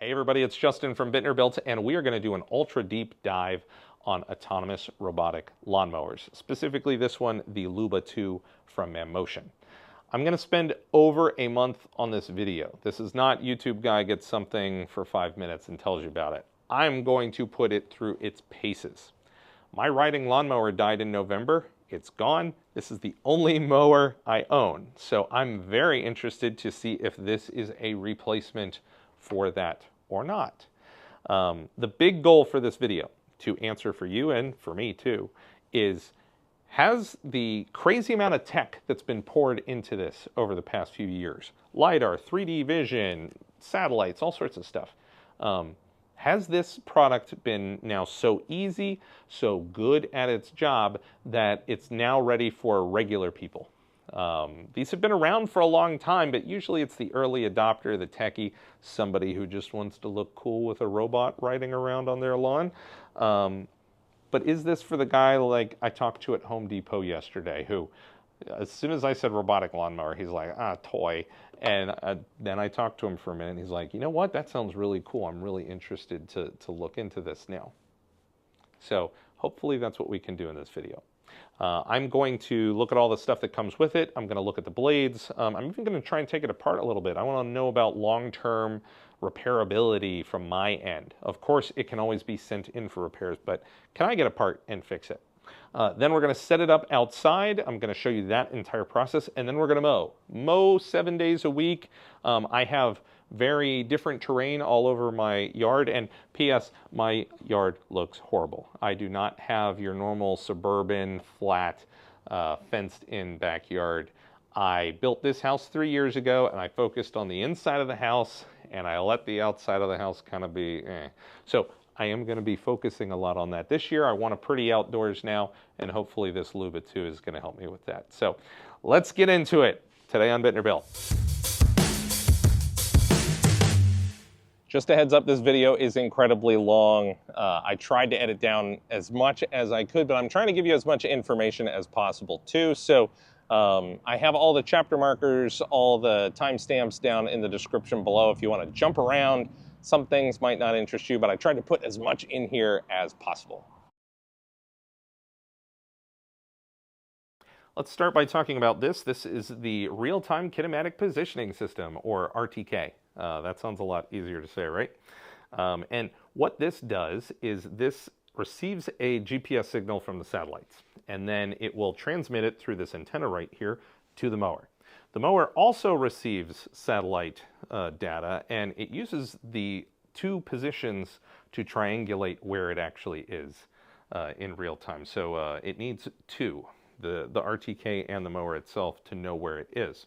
Hey everybody, it's Justin from Bittner Built, and we are going to do an ultra deep dive on autonomous robotic lawnmowers. Specifically this one, the Luba 2 from Mamotion. I'm going to spend over a month on this video. This is not YouTube guy gets something for 5 minutes and tells you about it. I'm going to put it through its paces. My riding lawnmower died in November. It's gone. This is the only mower I own. So I'm very interested to see if this is a replacement for that or not. The big goal for this video, to answer for you and for me too, is has the crazy amount of tech that's been poured into this over the past few years, LiDAR, 3D vision, satellites, all sorts of stuff, has this product been now so easy, so good at its job that it's now ready for regular people? These have been around for a long time, but usually it's the early adopter, the techie, somebody who just wants to look cool with a robot riding around on their lawn. But is this for the guy like I talked to at Home Depot yesterday, who, as soon as I said robotic lawnmower, he's like, toy. And then I talked to him for a minute, and he's like, you know what, that sounds really cool. I'm really interested to look into this now. So hopefully that's what we can do in this video. I'm going to look at all the stuff that comes with it. I'm going to look at the blades. I'm even going to try and take it apart a little bit. I want to know about long-term repairability from my end. Of course, it can always be sent in for repairs, but can I get a part and fix it? Then we're going to set it up outside. I'm going to show you that entire process, and then we're going to mow. Mow 7 days a week. I have very different terrain all over my yard, and P.S. my yard looks horrible. I do not have your normal suburban, flat, fenced-in backyard. I built this house 3 years ago, and I focused on the inside of the house, and I let the outside of the house kind of be So I am going to be focusing a lot on that this year. I want a pretty outdoors now, and hopefully this Luba 2 is going to help me with that. So let's get into it today on Bittner Built. Just a heads up, this video is incredibly long. I tried to edit down as much as I could, but I'm trying to give you as much information as possible too. So I have all the chapter markers, all the timestamps down in the description below if you want to jump around. Some things might not interest you, but I tried to put as much in here as possible. Let's start by talking about this. This is the Real-Time Kinematic Positioning System, or RTK. That sounds a lot easier to say, right? And what this does is this receives a GPS signal from the satellites, and then it will transmit it through this antenna right here to the mower. The mower also receives satellite data, and it uses the two positions to triangulate where it actually is in real time. So it needs two, the RTK and the mower itself, to know where it is.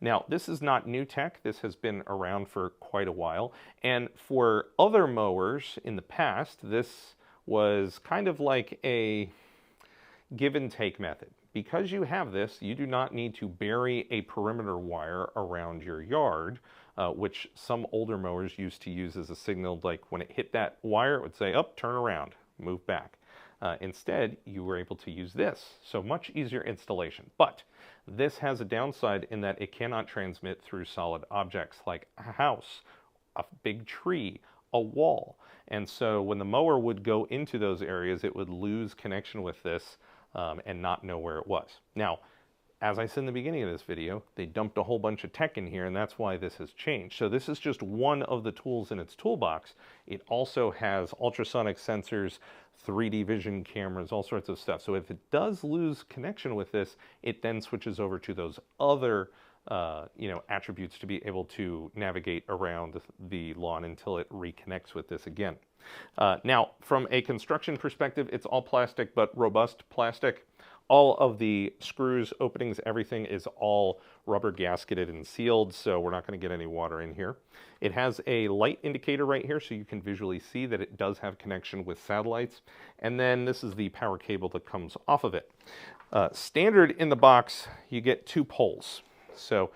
Now, this is not new tech. This has been around for quite a while. And for other mowers in the past, this was kind of like a give and take method. Because you have this, you do not need to bury a perimeter wire around your yard, which some older mowers used to use as a signal, like when it hit that wire, it would say, "Up, turn around, move back." Instead, you were able to use this, so much easier installation. But this has a downside in that it cannot transmit through solid objects like a house, a big tree, a wall. And so when the mower would go into those areas, it would lose connection with this and not know where it was. Now, as I said in the beginning of this video, they dumped a whole bunch of tech in here, and that's why this has changed. So this is just one of the tools in its toolbox. It also has ultrasonic sensors, 3D vision cameras, all sorts of stuff. So if it does lose connection with this, it then switches over to those other attributes to be able to navigate around the lawn until it reconnects with this again. Now, from a construction perspective, it's all plastic, but robust plastic. All of the screws, openings, everything is all rubber gasketed and sealed, so we're not going to get any water in here. It has a light indicator right here, so you can visually see that it does have connection with satellites. And then this is the power cable that comes off of it. Standard in the box, you get 2 poles. So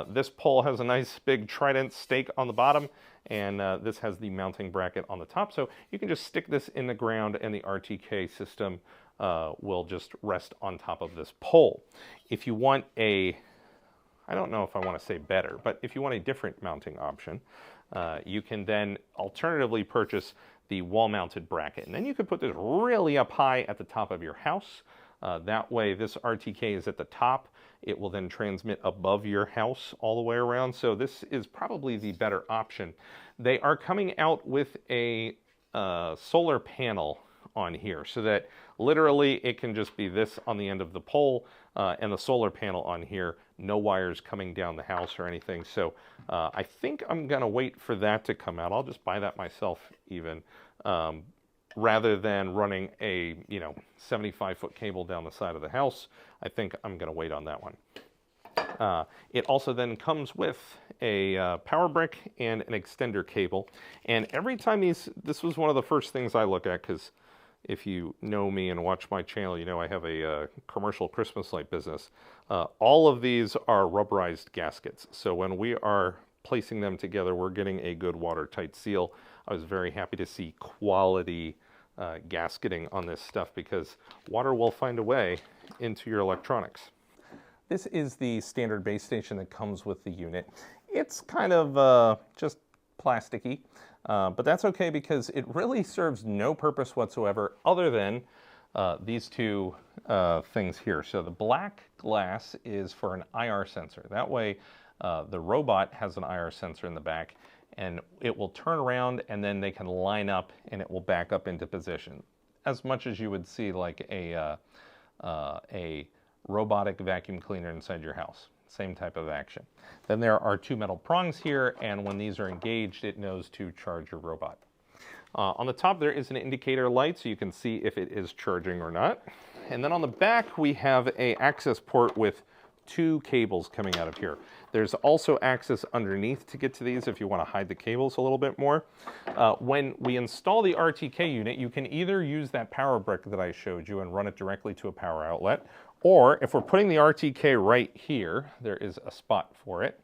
this pole has a nice big trident stake on the bottom, and this has the mounting bracket on the top. So you can just stick this in the ground, and the RTK system will just rest on top of this pole. If you want a, I don't know if I want to say better, but if you want a different mounting option, You can then alternatively purchase the wall-mounted bracket. And then you could put this really up high at the top of your house. That way this RTK is at the top. It will then transmit above your house all the way around. So this is probably the better option. They are coming out with a solar panel on here so that literally it can just be this on the end of the pole and the solar panel on here, no wires coming down the house or anything. So I think I'm gonna wait for that to come out. I'll just buy that myself even, rather than running a 75-foot cable down the side of the house. I think I'm gonna wait on that one. It also then comes with a power brick and an extender cable. And every time this was one of the first things I look at, because if you know me and watch my channel, you know I have a commercial Christmas light business. All of these are rubberized gaskets. So when we are placing them together, we're getting a good watertight seal. I was very happy to see quality gasketing on this stuff because water will find a way into your electronics. This is the standard base station that comes with the unit. It's kind of just plasticky, but that's okay because it really serves no purpose whatsoever other than these two things here. So the black glass is for an IR sensor. That way the robot has an IR sensor in the back and it will turn around and then they can line up and it will back up into position. As much as you would see like a robotic vacuum cleaner inside your house. Same type of action. Then there are two metal prongs here, and when these are engaged, it knows to charge your robot. On the top, there is an indicator light, so you can see if it is charging or not. And then on the back, we have an access port with two cables coming out of here. There's also access underneath to get to these if you want to hide the cables a little bit more. When we install the RTK unit, you can either use that power brick that I showed you and run it directly to a power outlet, or if we're putting the RTK right here, there is a spot for it.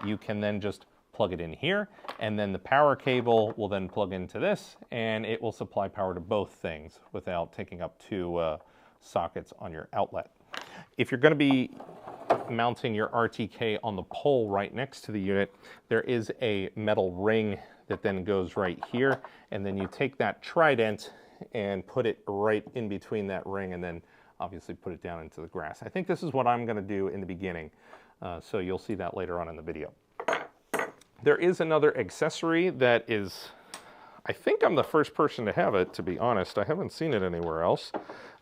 You can then just plug it in here, and then the power cable will then plug into this, and it will supply power to both things without taking up two sockets on your outlet. If you're going to be mounting your RTK on the pole right next to the unit, there is a metal ring that then goes right here, and then you take that trident and put it right in between that ring, and then obviously put it down into the grass. I think this is what I'm going to do in the beginning, so you'll see that later on in the video. There is another accessory that is, I think I'm the first person to have it, to be honest. I haven't seen it anywhere else.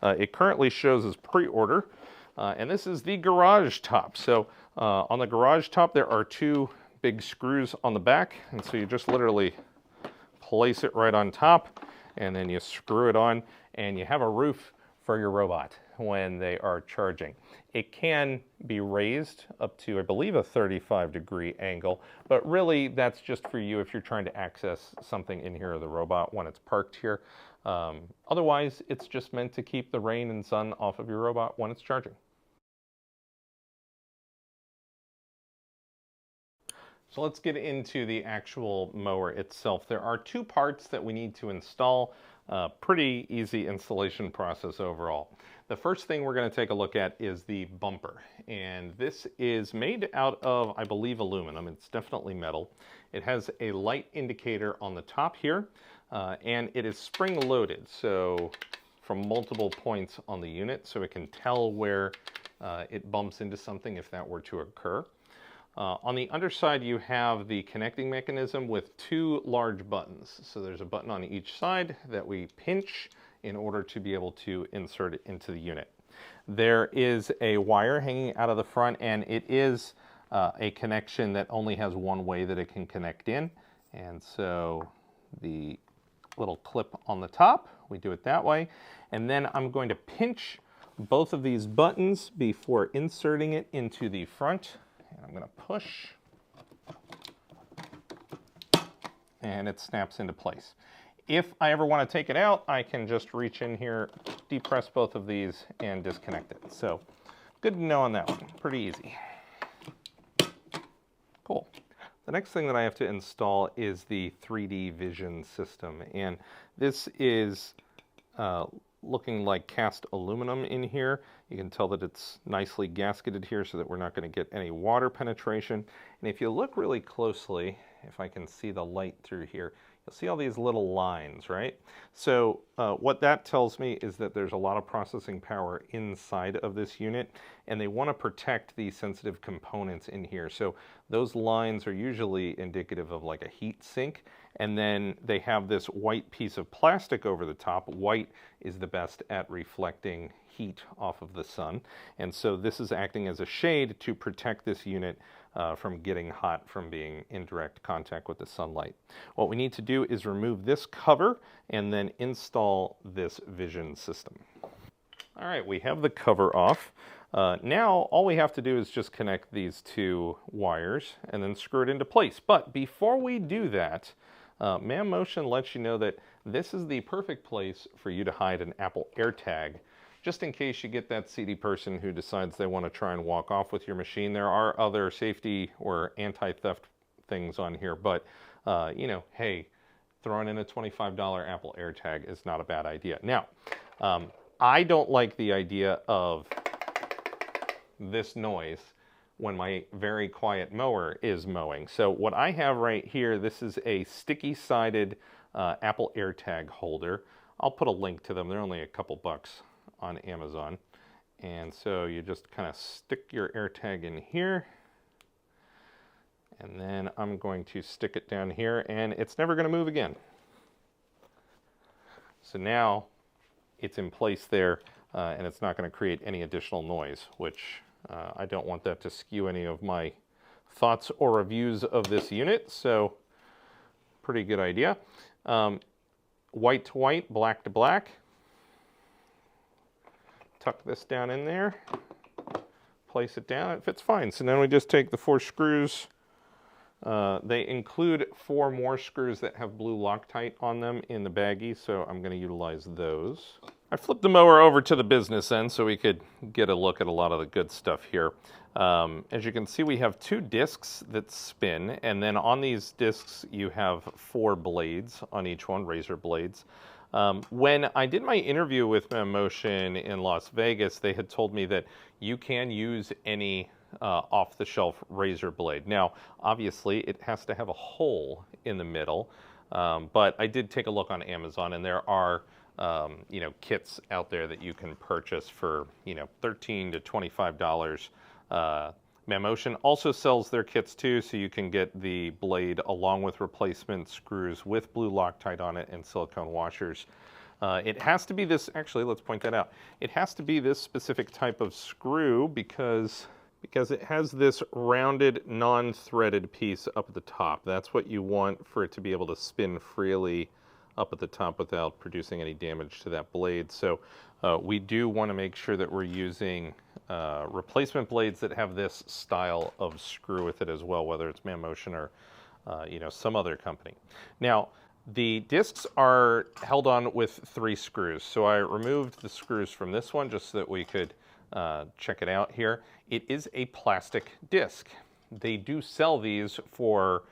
It currently shows as pre-order, and this is the garage top. So on the garage top, there are two big screws on the back, and so you just literally place it right on top, and then you screw it on, and you have a roof for your robot when they are charging. It can be raised up to, I believe, a 35-degree angle, but really that's just for you if you're trying to access something in here of the robot when it's parked here. Otherwise, it's just meant to keep the rain and sun off of your robot when it's charging. So let's get into the actual mower itself. There are two parts that we need to install. Pretty easy installation process overall. The first thing we're going to take a look at is the bumper, and this is made out of, I believe, aluminum. It's definitely metal. It has a light indicator on the top here, and it is spring-loaded, so from multiple points on the unit, so it can tell where it bumps into something if that were to occur. On the underside, you have the connecting mechanism with two large buttons. So there's a button on each side that we pinch in order to be able to insert it into the unit. There is a wire hanging out of the front, and it is a connection that only has one way that it can connect in. And so the little clip on the top, we do it that way. And then I'm going to pinch both of these buttons before inserting it into the front. I'm going to push, and it snaps into place. If I ever want to take it out, I can just reach in here, depress both of these, and disconnect it. So good to know on that one. Pretty easy. Cool. The next thing that I have to install is the 3D vision system, and this is looking like cast aluminum in here. You can tell that it's nicely gasketed here so that we're not going to get any water penetration. And if you look really closely, if I can see the light through here, you'll see all these little lines, right? So what that tells me is that there's a lot of processing power inside of this unit, and they want to protect the sensitive components in here. So those lines are usually indicative of like a heat sink, and then they have this white piece of plastic over the top. White is the best at reflecting heat off of the sun, and so this is acting as a shade to protect this unit from getting hot from being in direct contact with the sunlight. What we need to do is remove this cover and then install this vision system. All right, we have the cover off. Now all we have to do is just connect these two wires and then screw it into place. But before we do that, Mamotion lets you know that this is the perfect place for you to hide an Apple AirTag, just in case you get that seedy person who decides they want to try and walk off with your machine. There are other safety or anti-theft things on here, but you know, hey, throwing in a $25 Apple AirTag is not a bad idea. Now, I don't like the idea of this noise when my very quiet mower is mowing. So what I have right here, this is a sticky-sided Apple AirTag holder. I'll put a link to them. They're only a couple bucks on Amazon. And so you just kind of stick your AirTag in here, and then I'm going to stick it down here, and it's never going to move again. So now it's in place there, and it's not going to create any additional noise, which I don't want that to skew any of my thoughts or reviews of this unit, so pretty good idea. White to white, black to black. Tuck this down in there, place it down, it fits fine. So then we just take the 4 screws. They include 4 more screws that have blue Loctite on them in the baggie, so I'm going to utilize those. I flipped the mower over to the business end so we could get a look at a lot of the good stuff here. As you can see, we have 2 discs that spin, and then on these discs you have 4 blades on each one, razor blades. When I did my interview with Mamotion in Las Vegas, they had told me that you can use any off-the-shelf razor blade. Now, obviously, it has to have a hole in the middle, but I did take a look on Amazon, and there are you know, kits out there that you can purchase for, you know, $13 to $25. Mamotion also sells their kits too, so you can get the blade along with replacement screws with blue Loctite on it and silicone washers. It has to be this, actually, let's point that out. It has to be this specific type of screw because it has this rounded, non-threaded piece up at the top. That's what you want for it to be able to spin freely up at the top without producing any damage to that blade. So we do want to make sure that we're using replacement blades that have this style of screw with it as well, whether it's Mamotion or you know, some other company. Now, the discs are held on with 3 screws. So I removed the screws from this one just so that we could check it out here. It is a plastic disc. They do sell these for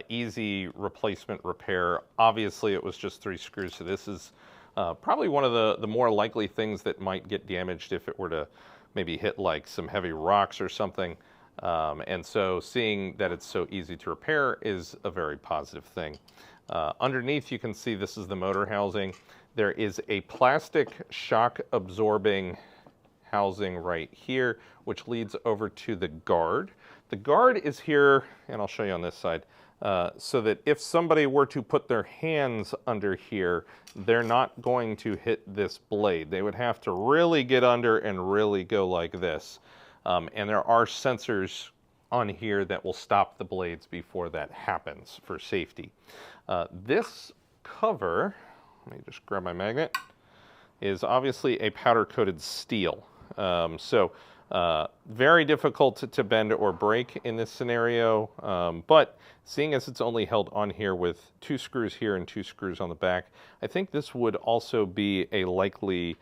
easy replacement repair. Obviously, it was just 3 screws, so this is probably one of the more likely things that might get damaged if it were to maybe hit like some heavy rocks or something. And so seeing that it's so easy to repair is a very positive thing. Underneath, you can see this is the motor housing. There is a plastic shock absorbing housing right here, which leads over to the guard. The guard is here, and I'll show you on this side, so that if somebody were to put their hands under here, they're not going to hit this blade. They would have to really get under and really go like this. And there are sensors on here that will stop the blades before that happens for safety. This cover, let me just grab my magnet, is obviously a powder-coated steel. Very difficult to bend or break in this scenario, but seeing as it's only held on here with 2 screws here and 2 screws on the back, I think this would also be a likely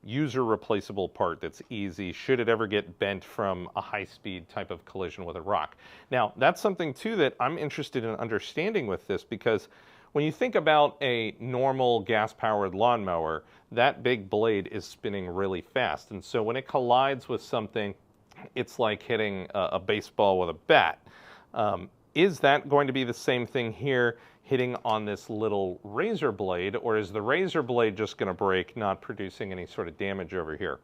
user replaceable part that's easy should it ever get bent from a high-speed type of collision with a rock. Now, that's something too that I'm interested in understanding with this, because when you think about a normal gas-powered lawnmower, that big blade is spinning really fast, and so when it collides with something, it's like hitting a baseball with a bat. Is that going to be the same thing here, hitting on this little razor blade, or is the razor blade just going to break, not producing any sort of damage over here?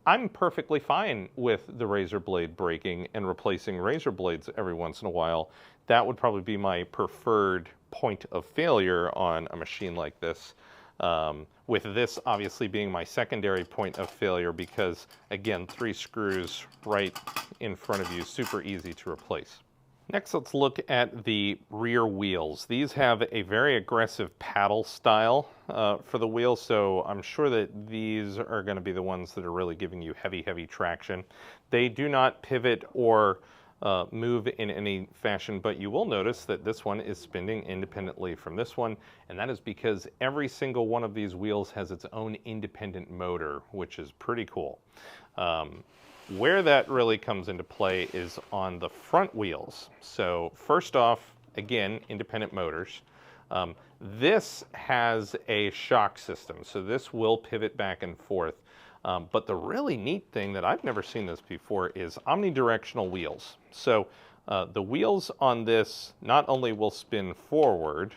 I'm perfectly fine with the razor blade breaking and replacing razor blades every once in a while. That would probably be my preferred point of failure on a machine like this. With this obviously being my secondary point of failure because, again, 3 screws right in front of you, super easy to replace. Next, let's look at the rear wheels. These have a very aggressive paddle style for the wheels, so I'm sure that these are going to be the ones that are really giving you heavy, heavy traction. They do not pivot or move in any fashion, but you will notice that this one is spinning independently from this one, and that is because every single one of these wheels has its own independent motor, which is pretty cool. Where that really comes into play is on the front wheels. So first off, again, independent motors. This has a shock system, so this will pivot back and forth. But the really neat thing that I've never seen this before is omnidirectional wheels. So the wheels on this not only will spin forward,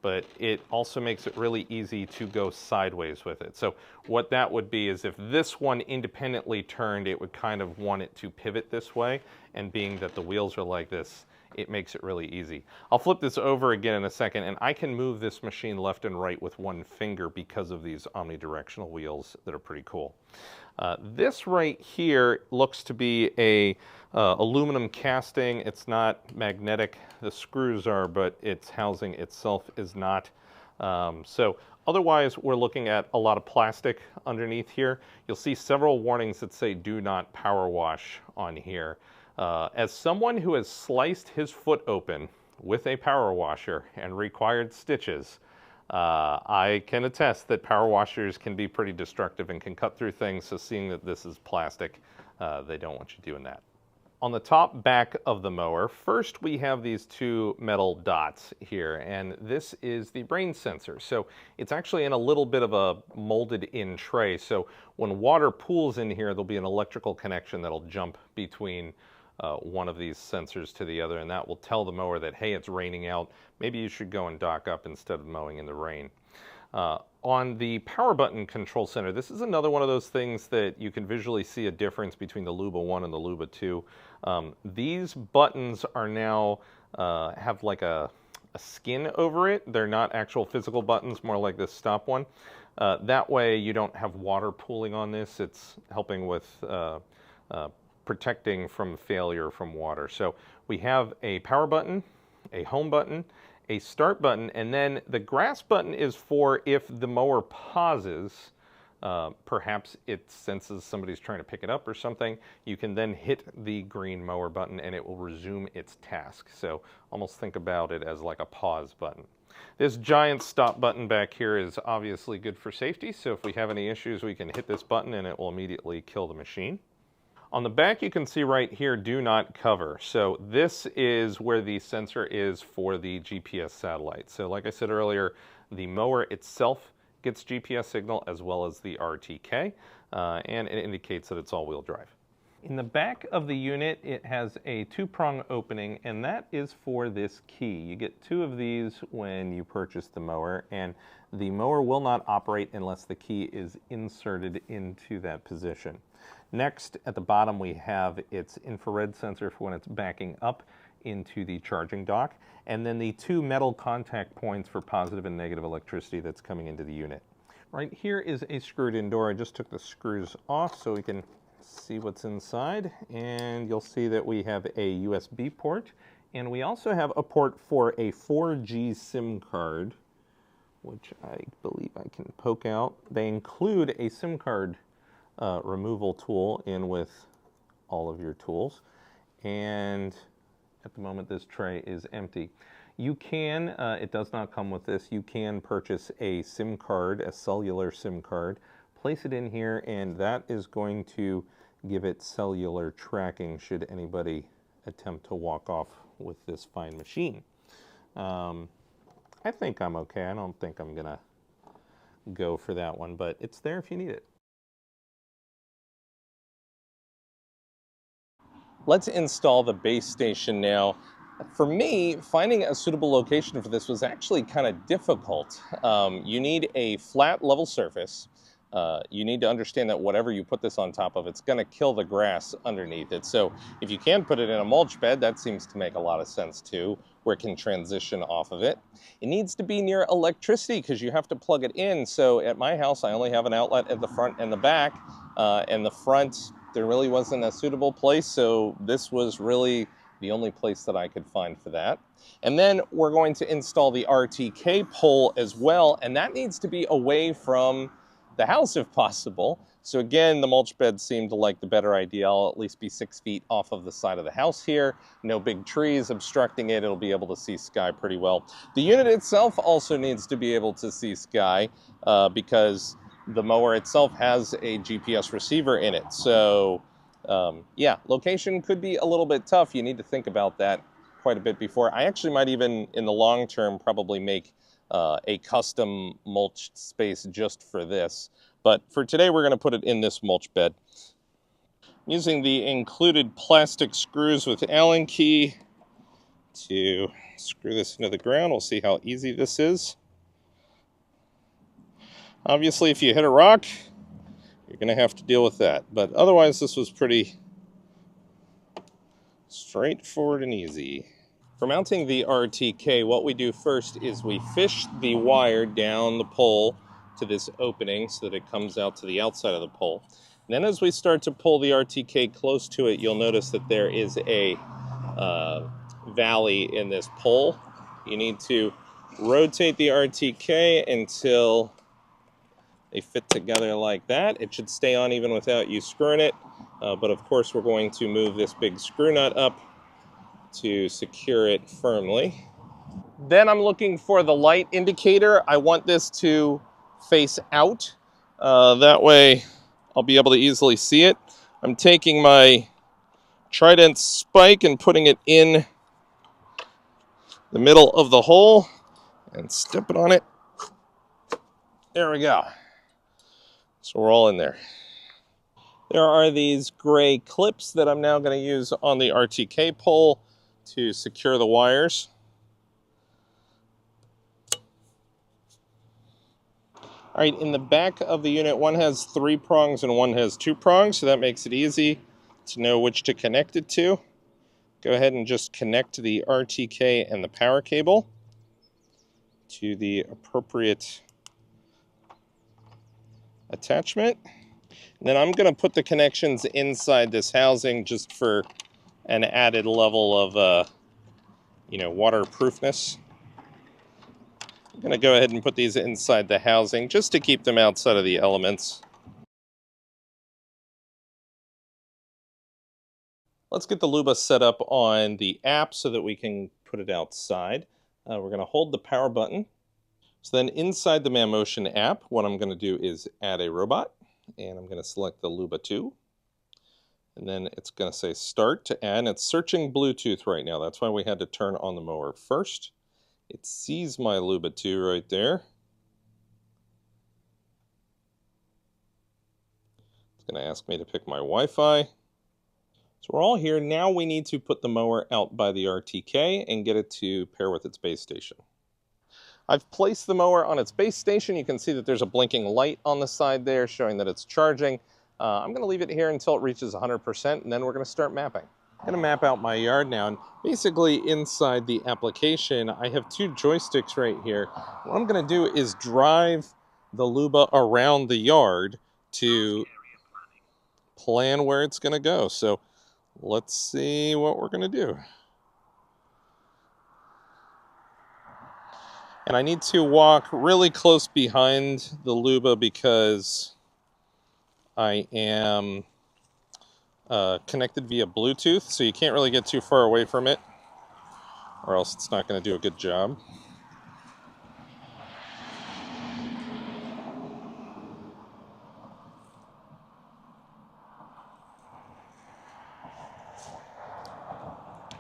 but it also makes it really easy to go sideways with it. So what that would be is if this one independently turned, it would kind of want it to pivot this way, and being that the wheels are like this, it makes it really easy. I'll flip this over again in a second, and I can move this machine left and right with one finger because of these omnidirectional wheels that are pretty cool. This right here looks to be a aluminum casting. It's not magnetic. The screws are, but its housing itself is not. So otherwise, we're looking at a lot of plastic underneath here. You'll see several warnings that say do not power wash on here. As someone who has sliced his foot open with a power washer and required stitches, I can attest that power washers can be pretty destructive and can cut through things, so seeing that this is plastic, they don't want you doing that. On the top back of the mower, first we have these 2 metal dots here, and this is the brain sensor. So it's actually in a little bit of a molded in tray, so when water pools in here, there'll be an electrical connection that'll jump between one of these sensors to the other, and that will tell the mower that, hey, it's raining out, maybe you should go and dock up instead of mowing in the rain. On the power button control center, this is another one of those things that you can visually see a difference between the Luba 1 and the Luba 2. These buttons are now have like a skin over it. They're not actual physical buttons, more like this stop one. That way you don't have water pooling on this. It's helping with protecting from failure from water. So we have a power button, a home button, a start button, and then the grass button is for if the mower pauses, perhaps it senses somebody's trying to pick it up or something, you can then hit the green mower button and it will resume its task. So almost think about it as like a pause button. This giant stop button back here is obviously good for safety, so if we have any issues, we can hit this button and it will immediately kill the machine. On the back, you can see right here, do not cover. So this is where the sensor is for the GPS satellite. So like I said earlier, the mower itself gets GPS signal as well as the RTK, and it indicates that it's all-wheel drive. In the back of the unit, it has a 2-prong opening, and that is for this key. You get 2 of these when you purchase the mower, and the mower will not operate unless the key is inserted into that position. Next, at the bottom, we have its infrared sensor for when it's backing up into the charging dock, and then the 2 metal contact points for positive and negative electricity that's coming into the unit. Right here is a screwed-in door. I just took the screws off so we can see what's inside, and you'll see that we have a USB port, and we also have a port for a 4G SIM card, which I believe I can poke out. They include a SIM card removal tool in with all of your tools, and at the moment this tray is empty. You can, it does not come with this, you can purchase a SIM card, a cellular SIM card, place it in here, and that is going to give it cellular tracking should anybody attempt to walk off with this fine machine. I think I'm okay. I don't think I'm gonna go for that one, but it's there if you need it. Let's install the base station now. For me, finding a suitable location for this was actually kind of difficult. You need a flat, level surface. You need to understand that whatever you put this on top of, it's going to kill the grass underneath it. So if you can put it in a mulch bed, that seems to make a lot of sense too, where it can transition off of it. It needs to be near electricity because you have to plug it in. So at my house, I only have an outlet at the front and the back. And the front, there really wasn't a suitable place. So this was really the only place that I could find for that. And then we're going to install the RTK pole as well, and that needs to be away from the house if possible. So again, the mulch bed seemed like the better idea. I'll at least be 6 feet off of the side of the house here. No big trees obstructing it. It'll be able to see sky pretty well. The unit itself also needs to be able to see sky because the mower itself has a GPS receiver in it. So yeah, location could be a little bit tough. You need to think about that quite a bit before. I actually might even, in the long term, probably make a custom mulch space just for this. But for today, we're going to put it in this mulch bed. Using the included plastic screws with Allen key to screw this into the ground. We'll see how easy this is. Obviously, if you hit a rock, you're going to have to deal with that. But otherwise, this was pretty straightforward and easy. For mounting the RTK, what we do first is we fish the wire down the pole to this opening so that it comes out to the outside of the pole. And then as we start to pull the RTK close to it, you'll notice that there is a valley in this pole. You need to rotate the RTK until they fit together like that. It should stay on even without you screwing it. But of course, we're going to move this big screw nut up to secure it firmly. Then I'm looking for the light indicator. I want this to face out. That way I'll be able to easily see it. I'm taking my Trident spike and putting it in the middle of the hole and stepping on it. There we go. So we're all in there. There are these gray clips that I'm now going to use on the RTK pole to secure the wires. All right, in the back of the unit, one has 3 prongs and one has 2 prongs, so that makes it easy to know which to connect it to. Go ahead and just connect the RTK and the power cable to the appropriate attachment. And then I'm going to put the connections inside this housing just for an added level of, waterproofness. I'm going to go ahead and put these inside the housing just to keep them outside of the elements. Let's get the Luba set up on the app so that we can put it outside. We're going to hold the power button. So then inside the Mamotion app, what I'm going to do is add a robot. And I'm going to select the Luba 2. And then it's going to say start to add. And it's searching Bluetooth right now. That's why we had to turn on the mower first. It sees my Luba 2 right there. It's going to ask me to pick my Wi-Fi. So we're all here. Now we need to put the mower out by the RTK and get it to pair with its base station. I've placed the mower on its base station. You can see that there's a blinking light on the side there showing that it's charging. I'm going to leave it here until it reaches 100%, and then we're going to start mapping. I'm going to map out my yard now, and basically inside the application, I have 2 joysticks right here. What I'm going to do is drive the Luba around the yard to plan where it's going to go. So let's see what we're going to do. And I need to walk really close behind the Luba because I am connected via Bluetooth, so you can't really get too far away from it, or else it's not going to do a good job.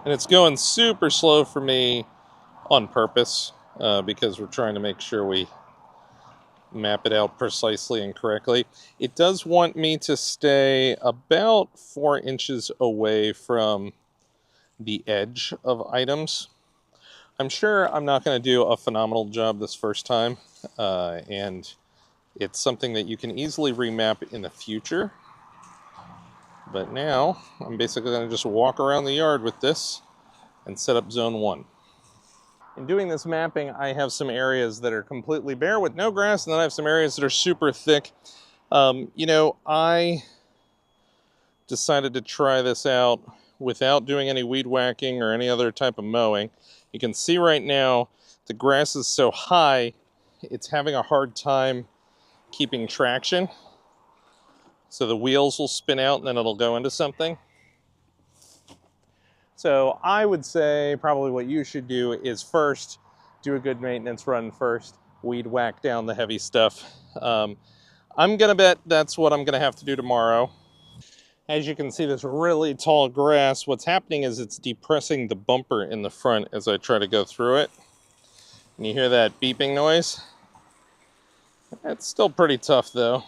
And it's going super slow for me on purpose because we're trying to make sure we map it out precisely and correctly. It does want me to stay about 4 inches away from the edge of items. I'm sure I'm not going to do a phenomenal job this first time, and it's something that you can easily remap in the future. But now I'm basically going to just walk around the yard with this and set up zone 1. In doing this mapping, I have some areas that are completely bare with no grass, and then I have some areas that are super thick. You know, I decided to try this out without doing any weed whacking or any other type of mowing. You can see right now the grass is so high, it's having a hard time keeping traction. So the wheels will spin out and then it'll go into something. So I would say probably what you should do is first do a good maintenance run first, weed whack down the heavy stuff. I'm gonna bet that's what I'm gonna have to do tomorrow. As you can see, this really tall grass, what's happening is it's depressing the bumper in the front as I try to go through it. And you hear that beeping noise? It's still pretty tough though.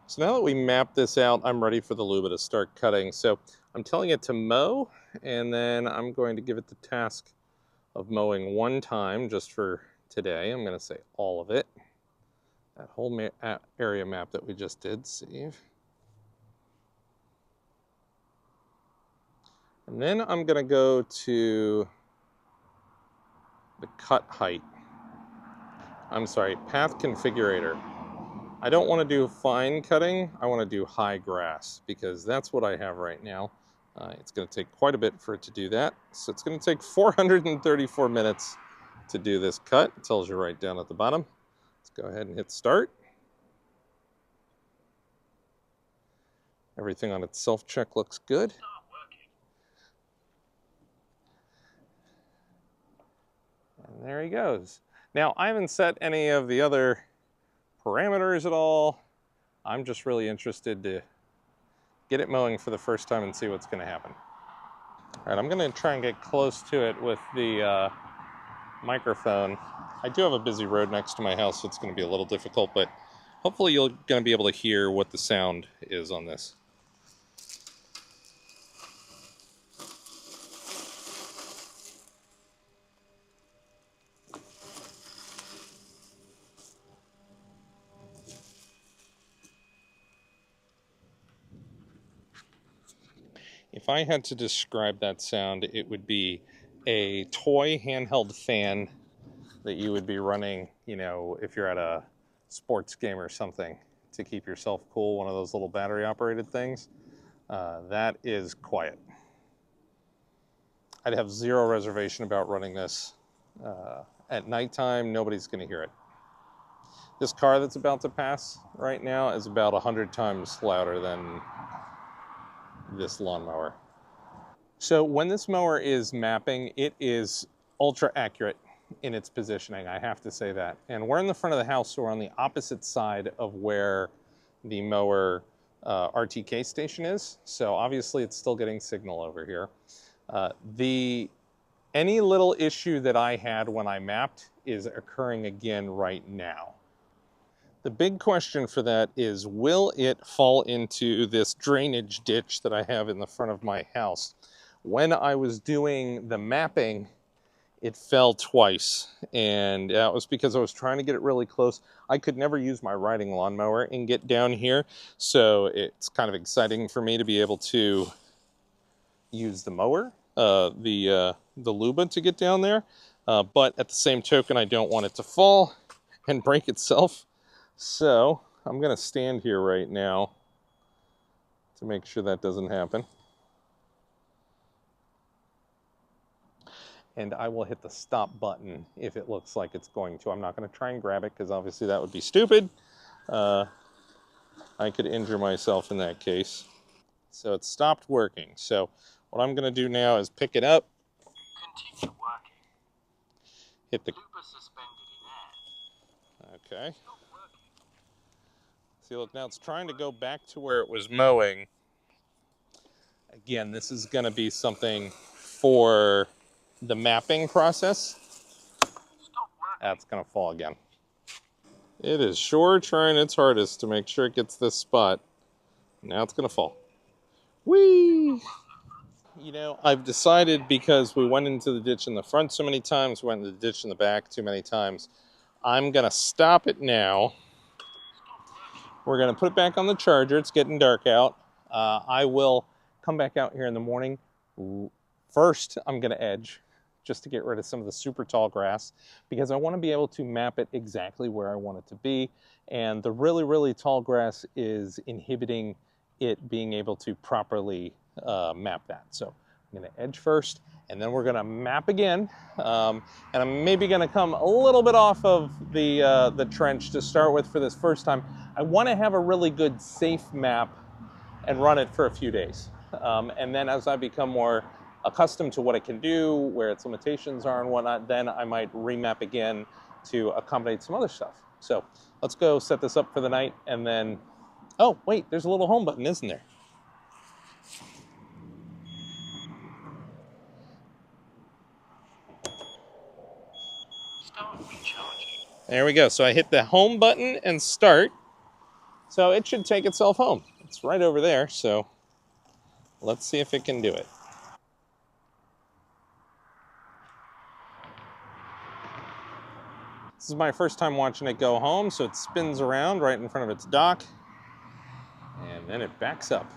So now that we mapped this out, I'm ready for the Luba to start cutting. So I'm telling it to mow, and then I'm going to give it the task of mowing one time just for today. I'm going to say all of it. That whole area map that we just did, save. And then I'm going to go to the cut height. I'm sorry, path configurator. I don't want to do fine cutting, I want to do high grass because that's what I have right now. It's going to take quite a bit for it to do that. So it's going to take 434 minutes to do this cut. It tells you right down at the bottom. Let's go ahead and hit start. Everything on its self-check looks good. And there he goes. Now, I haven't set any of the other parameters at all. I'm just really interested to get it mowing for the first time and see what's going to happen. All right, I'm going to try and get close to it with the microphone. I do have a busy road next to my house, so it's going to be a little difficult, but hopefully you're going to be able to hear what the sound is on this. If I had to describe that sound, it would be a toy handheld fan that you would be running, you know, if you're at a sports game or something to keep yourself cool, one of those little battery operated things. That is quiet. I'd have zero reservation about running this at nighttime. Nobody's going to hear it. This car that's about to pass right now is about 100 times louder than this lawnmower. So when this mower is mapping, it is ultra accurate in its positioning, I have to say that. And we're in the front of the house, so we're on the opposite side of where the mower RTK station is. So obviously it's still getting signal over here. Any little issue that I had when I mapped is occurring again right now. The big question for that is, will it fall into this drainage ditch that I have in the front of my house? When I was doing the mapping, it fell twice, and that was because I was trying to get it really close. I could never use my riding lawnmower and get down here, so it's kind of exciting for me to be able to use the mower, the Luba to get down there, but at the same token, I don't want it to fall and break itself. So I'm going to stand here right now to make sure that doesn't happen. And I will hit the stop button if it looks like it's going to. I'm not going to try and grab it because obviously that would be stupid. I could injure myself in that case. So it stopped working. So what I'm going to do now is pick it up. Continue working. Hit the Luba suspended in air. Okay. See, look, now it's trying to go back to where it was mowing. Again, this is going to be something for the mapping process. That's going to fall again. It is sure trying its hardest to make sure it gets this spot. Now it's going to fall. Whee! You know, I've decided, because we went into the ditch in the front so many times, went into the ditch in the back too many times, I'm going to stop it now. We're going to put it back on the charger. It's getting dark out. I will come back out here in the morning. First, I'm going to edge just to get rid of some of the super tall grass, because I want to be able to map it exactly where I want it to be. And the really, really tall grass is inhibiting it being able to properly map that. So I'm going to edge first, and then we're going to map again. And I'm maybe going to come a little bit off of the trench to start with for this first time. I want to have a really good safe map and run it for a few days. And then as I become more accustomed to what it can do, where its limitations are and whatnot, then I might remap again to accommodate some other stuff. So let's go set this up for the night, and then, oh wait, there's a little home button, isn't there? Start recharging. There we go. So I hit the home button and start. So it should take itself home. It's right over there, so let's see if it can do it. This is my first time watching it go home, so it spins around right in front of its dock, and then it backs up.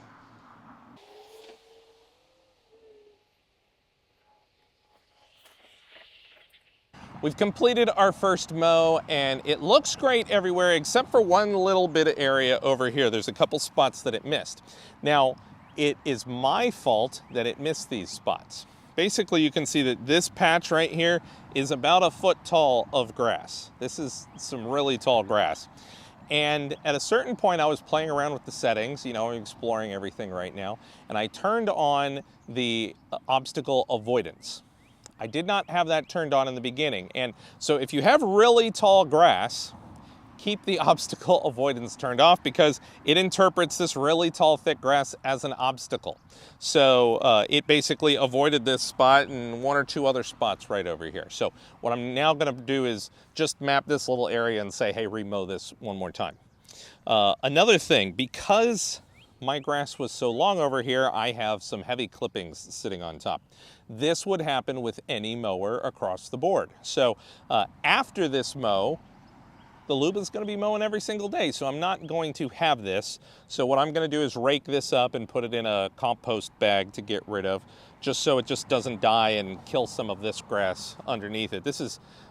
We've completed our first mow, and it looks great everywhere except for one little bit of area over here. There's a couple spots that it missed. Now, it is my fault that it missed these spots. Basically, you can see that this patch right here is about a foot tall of grass. This is some really tall grass. And at a certain point, I was playing around with the settings, you know, exploring everything right now, and I turned on the obstacle avoidance. I did not have that turned on in the beginning. And so if you have really tall grass, keep the obstacle avoidance turned off, because it interprets this really tall, thick grass as an obstacle. So it basically avoided this spot and one or two other spots right over here. So what I'm now gonna do is just map this little area and say, hey, remow this one more time. Another thing, because my grass was so long over here, I have some heavy clippings sitting on top. This would happen with any mower across the board. So after this mow, the Luba is going to be mowing every single day, so I'm not going to have this. So what I'm going to do is rake this up and put it in a compost bag to get rid of, just so it just doesn't die and kill some of this grass underneath it.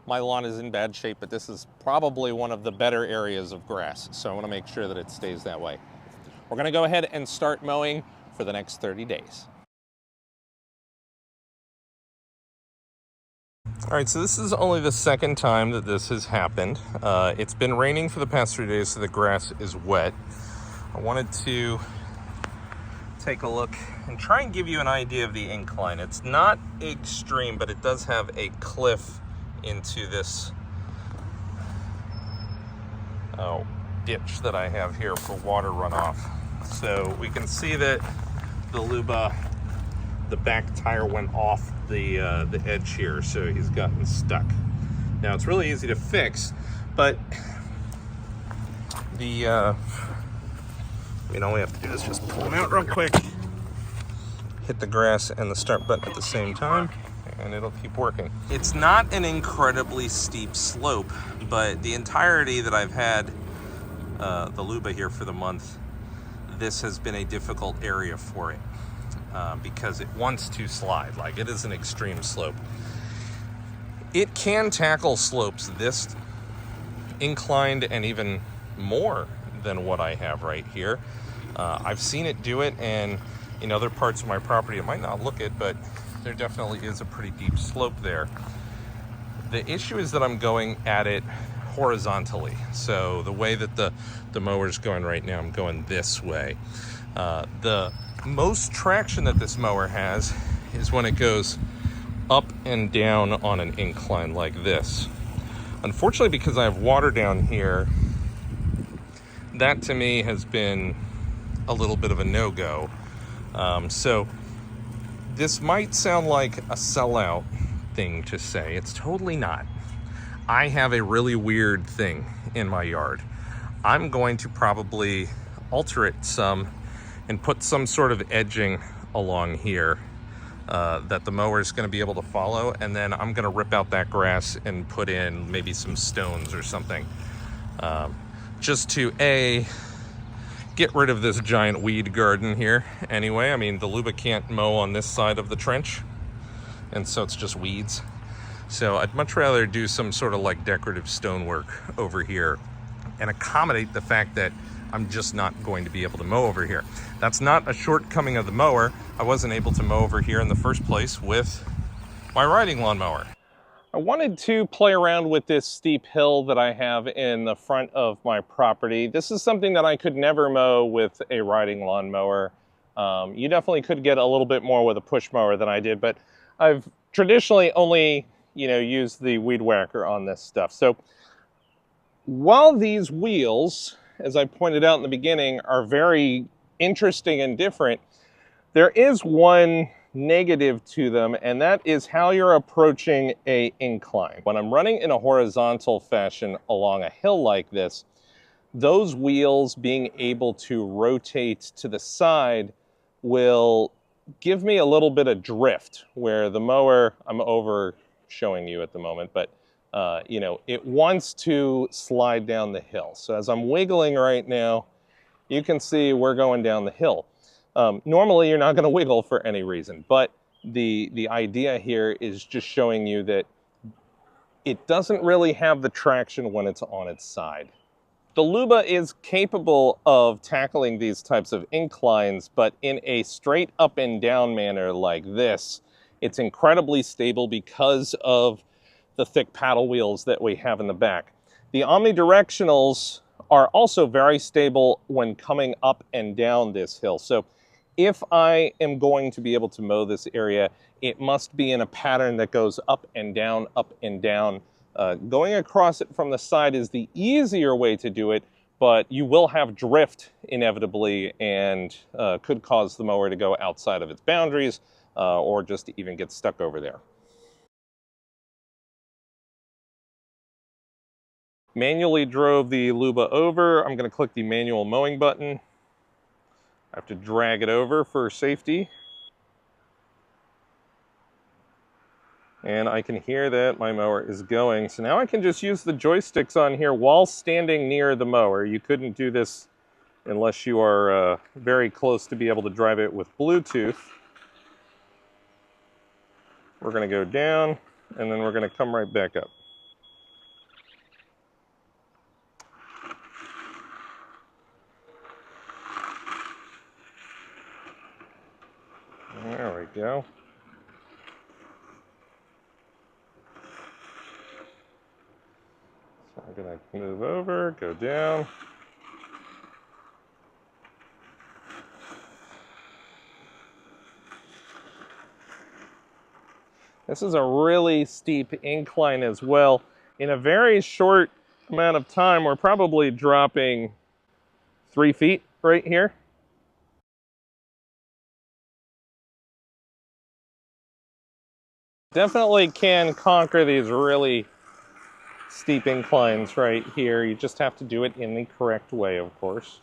My lawn is in bad shape, but this is probably one of the better areas of grass, so I want to make sure that it stays that way. We're going to go ahead and start mowing for the next 30 days. All right, so this is only the second time that this has happened. It's been raining for the past 3 days, so the grass is wet. I wanted to take a look and try and give you an idea of the incline. It's not extreme, but it does have a cliff into this ditch that I have here for water runoff. So we can see that the Luba, the back tire went off the edge here, so he's gotten stuck. Now it's really easy to fix, but all we have to do is just pull him out real quick, hit the grass and the start button at the same time, and it'll keep working. It's not an incredibly steep slope, but the entirety that I've had the Luba here for the month, this has been a difficult area for it. Because it wants to slide. Like, it is an extreme slope. It can tackle slopes this inclined and even more than what I have right here. I've seen it do it, and in other parts of my property it might not look it, but there definitely is a pretty deep slope there. The issue is that I'm going at it horizontally. So the way that the mower's going right now, I'm going this way. The most traction that this mower has is when it goes up and down on an incline like this. Unfortunately, because I have water down here, that to me has been a little bit of a no-go. So this might sound like a sellout thing to say. It's totally not. I have a really weird thing in my yard. I'm going to probably alter it some and put some sort of edging along here that the mower is going to be able to follow, and then I'm going to rip out that grass and put in maybe some stones or something, just to get rid of this giant weed garden here. Anyway, I mean, the Luba can't mow on this side of the trench, and so it's just weeds. So I'd much rather do some sort of like decorative stonework over here and accommodate the fact that I'm just not going to be able to mow over here. That's not a shortcoming of the mower. I wasn't able to mow over here in the first place with my riding lawnmower. I wanted to play around with this steep hill that I have in the front of my property. This is something that I could never mow with a riding lawnmower. You definitely could get a little bit more with a push mower than I did, but I've traditionally only, used the weed whacker on this stuff. So while these wheels, as I pointed out in the beginning, are very interesting and different, there is one negative to them, and that is how you're approaching an incline. When I'm running in a horizontal fashion along a hill like this, those wheels being able to rotate to the side will give me a little bit of drift, where the mower, I'm over showing you at the moment, but it wants to slide down the hill. So as I'm wiggling right now, you can see we're going down the hill. Normally you're not going to wiggle for any reason, but the idea here is just showing you that it doesn't really have the traction when it's on its side. The Luba is capable of tackling these types of inclines, but in a straight up and down manner like this, it's incredibly stable because of the thick paddle wheels that we have in the back. The omnidirectionals are also very stable when coming up and down this hill. So if I am going to be able to mow this area, it must be in a pattern that goes up and down, up and down. Going across it from the side is the easier way to do it, but you will have drift inevitably and could cause the mower to go outside of its boundaries or just to even get stuck over there. Manually drove the Luba over. I'm going to click the manual mowing button. I have to drag it over for safety. And I can hear that my mower is going. So now I can just use the joysticks on here while standing near the mower. You couldn't do this unless you are very close to be able to drive it with Bluetooth. We're going to go down, and then we're going to come right back up. There we go. So I'm going to move over, go down. This is a really steep incline as well. In a very short amount of time, we're probably dropping 3 feet right here. Definitely can conquer these really steep inclines right here. You just have to do it in the correct way, of course.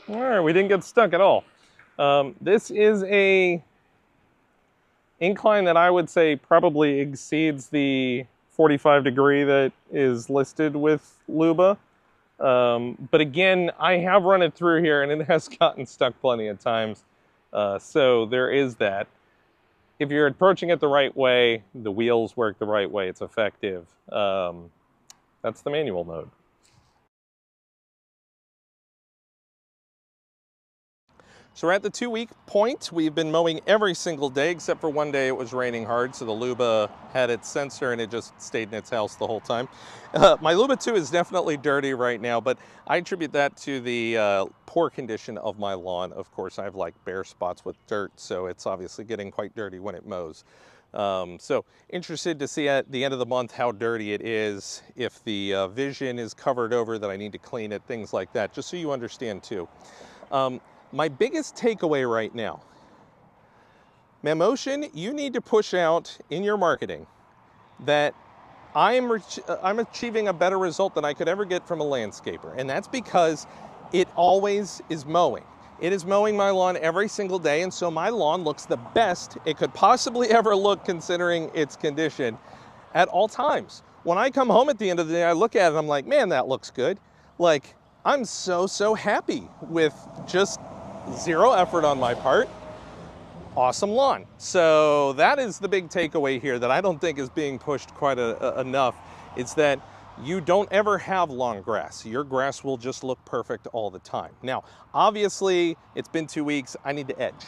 All right, we didn't get stuck at all. This is a incline that I would say probably exceeds the 45 degree that is listed with Luba. But again, I have run it through here and it has gotten stuck plenty of times. So there is that. If you're approaching it the right way, the wheels work the right way, it's effective. That's the manual mode. So we're at the 2-week point. We've been mowing every single day except for one day it was raining hard, so the Luba had its sensor and it just stayed in its house the whole time. My Luba 2 is definitely dirty right now, but I attribute that to the poor condition of my lawn. Of course, I have like bare spots with dirt, so it's obviously getting quite dirty when it mows. So interested to see at the end of the month how dirty it is, if the vision is covered over that I need to clean it, things like that, just so you understand too. My biggest takeaway right now, Mamotion, you need to push out in your marketing that I'm achieving a better result than I could ever get from a landscaper. And that's because it always is mowing. It is mowing my lawn every single day, and so my lawn looks the best it could possibly ever look considering its condition at all times. When I come home at the end of the day, I look at it and I'm like, man, that looks good. Like, I'm so happy with just zero effort on my part. Awesome lawn. So that is the big takeaway here that I don't think is being pushed quite enough. It's that you don't ever have long grass. Your grass will just look perfect all the time. Now, obviously, it's been 2 weeks. I need to edge.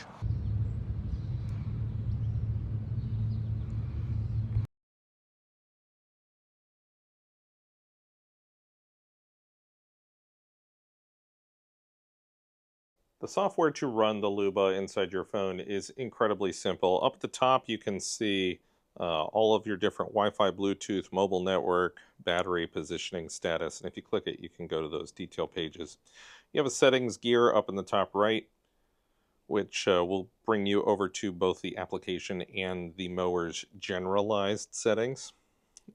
The software to run the Luba inside your phone is incredibly simple. Up at the top, you can see all of your different Wi-Fi, Bluetooth, mobile network, battery positioning status. And if you click it, you can go to those detail pages. You have a settings gear up in the top right, which will bring you over to both the application and the mower's generalized settings.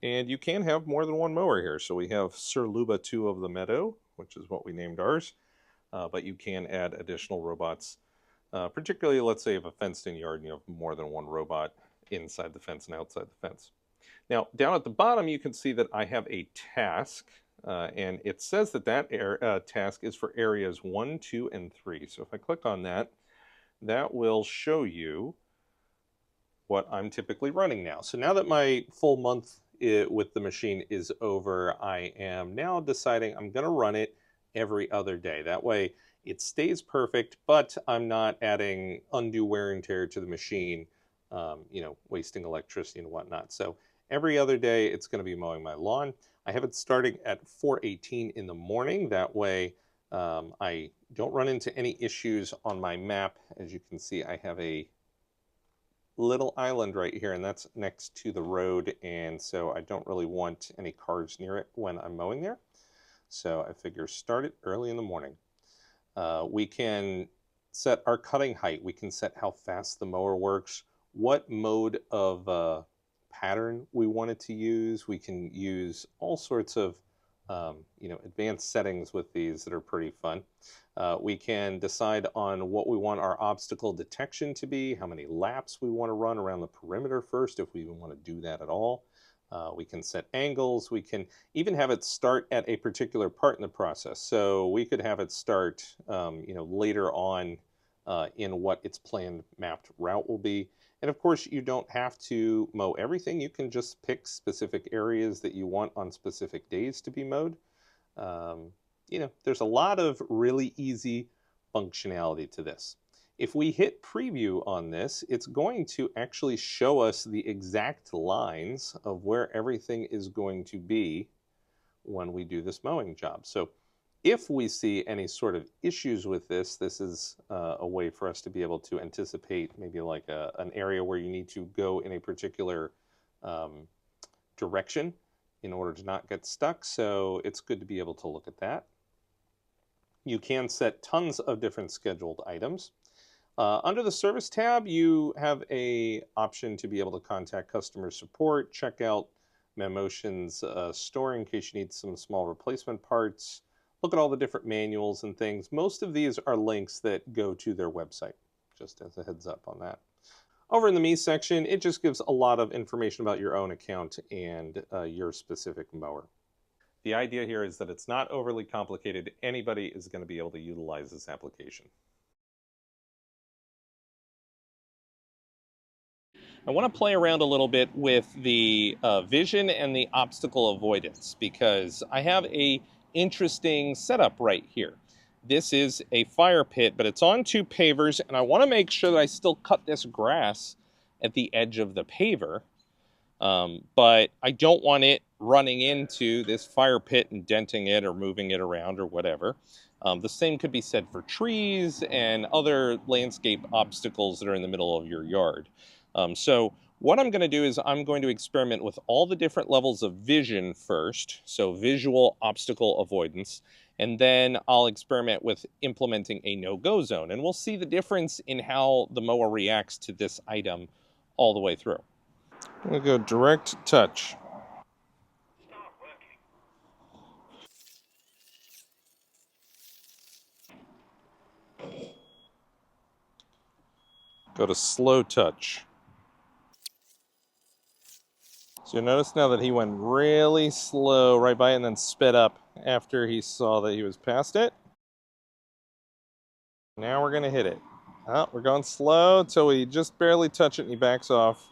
And you can have more than one mower here. So we have Sir Luba 2 of the Meadow, which is what we named ours. But you can add additional robots, particularly, let's say, if a fenced-in yard, you have more than one robot inside the fence and outside the fence. Now, down at the bottom, you can see that I have a task, and it says that that task is for areas 1, 2, and 3. So if I click on that, that will show you what I'm typically running now. So now that my full month with the machine is over, I am now deciding I'm going to run it every other day. That way it stays perfect, but I'm not adding undue wear and tear to the machine, wasting electricity and whatnot. So every other day it's going to be mowing my lawn. I have it starting at 4:18 in the morning. That way I don't run into any issues on my map. As you can see, I have a little island right here, and that's next to the road, and so I don't really want any cars near it when I'm mowing there. So I figure start it early in the morning. We can set our cutting height. We can set how fast the mower works, what mode of pattern we want it to use. We can use all sorts of advanced settings with these that are pretty fun. We can decide on what we want our obstacle detection to be, how many laps we want to run around the perimeter first, if we even want to do that at all. We can set angles. We can even have it start at a particular part in the process. So we could have it start, later on in what its planned mapped route will be. And of course, you don't have to mow everything. You can just pick specific areas that you want on specific days to be mowed. There's a lot of really easy functionality to this. If we hit preview on this, it's going to actually show us the exact lines of where everything is going to be when we do this mowing job. So if we see any sort of issues with this, this is a way for us to be able to anticipate maybe like an area where you need to go in a particular direction in order to not get stuck. So it's good to be able to look at that. You can set tons of different scheduled items. Under the service tab, you have an option to be able to contact customer support, check out Mamotion's store in case you need some small replacement parts, look at all the different manuals and things. Most of these are links that go to their website, just as a heads up on that. Over in the Me section, it just gives a lot of information about your own account and your specific mower. The idea here is that it's not overly complicated. Anybody is going to be able to utilize this application. I want to play around a little bit with the vision and the obstacle avoidance because I have a interesting setup right here. This is a fire pit, but it's on 2 pavers, and I want to make sure that I still cut this grass at the edge of the paver, but I don't want it running into this fire pit and denting it or moving it around or whatever. The same could be said for trees and other landscape obstacles that are in the middle of your yard. So what I'm going to do is I'm going to experiment with all the different levels of vision first, so visual obstacle avoidance, and then I'll experiment with implementing a no-go zone, and we'll see the difference in how the mower reacts to this item all the way through. I'm going to go direct touch. Go to slow touch. So you notice now that he went really slow right by it and then sped up after he saw that he was past it. Now we're going to hit it. Oh, we're going slow until we just barely touch it and he backs off.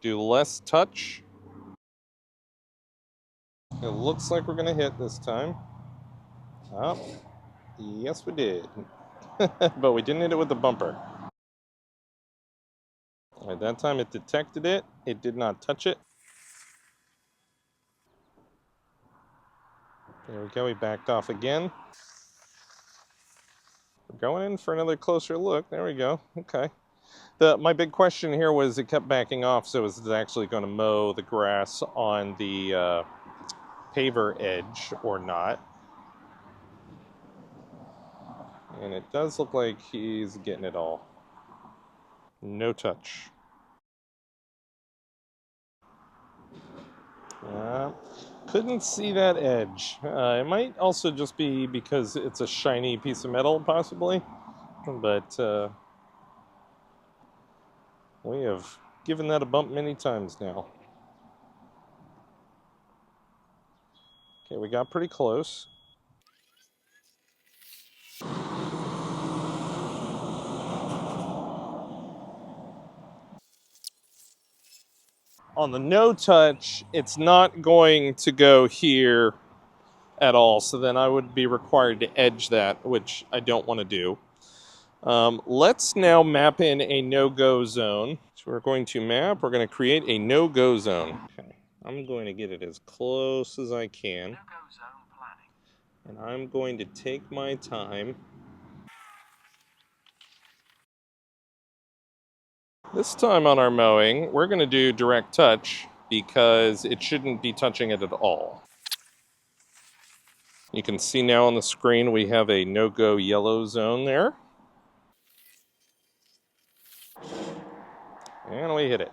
Do less touch. It looks like we're going to hit this time. Oh, yes we did. But we didn't hit it with the bumper. At that time it detected it. It did not touch it. There we go, he backed off again. We're going in for another closer look. There we go. Okay. My big question here was it kept backing off, so is it actually going to mow the grass on the paver edge or not? And it does look like he's getting it all. No touch. Couldn't see that edge. It might also just be because it's a shiny piece of metal, possibly. But we have given that a bump many times now. Okay, we got pretty close. On the no touch, it's not going to go here at all, so then I would be required to edge that, which I don't want to do. Let's now map in a no-go zone. So we're going to map, we're going to create a no-go zone. Okay, I'm going to get it as close as I can. No-go zone planning. And I'm going to take my time. This time on our mowing, we're going to do direct touch because it shouldn't be touching it at all. You can see now on the screen we have a no-go yellow zone there. And we hit it.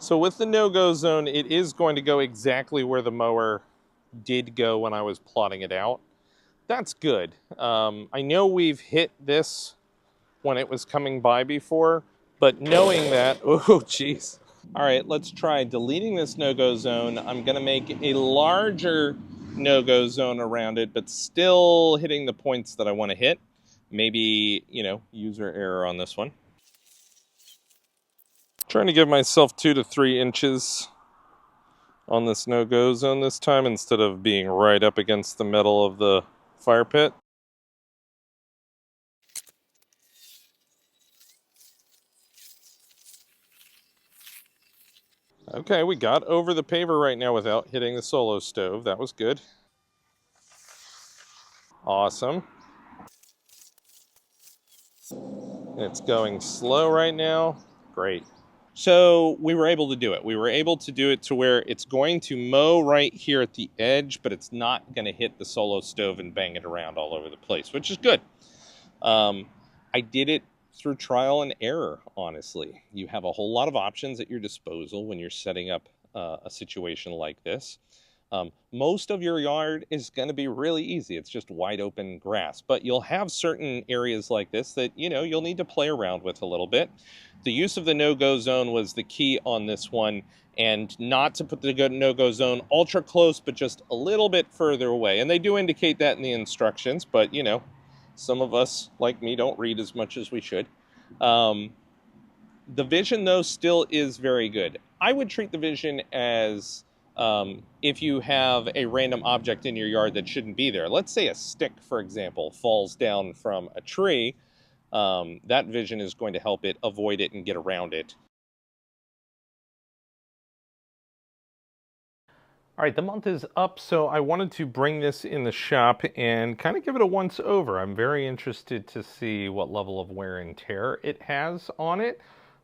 So with the no-go zone, it is going to go exactly where the mower did go when I was plotting it out. That's good. I know we've hit this when it was coming by before, but knowing that, oh geez. All right, let's try deleting this no-go zone. I'm gonna make a larger no-go zone around it, but still hitting the points that I wanna hit. Maybe, user error on this one. Trying to give myself 2 to 3 inches on this no-go zone this time instead of being right up against the metal of the fire pit. Okay, we got over the paver right now without hitting the solo stove. That was good. Awesome. It's going slow right now. Great. So we were able to do it. We were able to do it to where it's going to mow right here at the edge, but it's not going to hit the solo stove and bang it around all over the place, which is good. I did it through trial and error, honestly. You have a whole lot of options at your disposal when you're setting up a situation like this. Most of your yard is going to be really easy. It's just wide open grass, but you'll have certain areas like this that, you'll need to play around with a little bit. The use of the no-go zone was the key on this one, and not to put the no-go zone ultra close, but just a little bit further away. And they do indicate that in the instructions, but, some of us, like me, don't read as much as we should. The vision, though, still is very good. I would treat the vision as if you have a random object in your yard that shouldn't be there. Let's say a stick, for example, falls down from a tree. That vision is going to help it avoid it and get around it. All right, the month is up, so I wanted to bring this in the shop and kind of give it a once over. I'm very interested to see what level of wear and tear it has on it.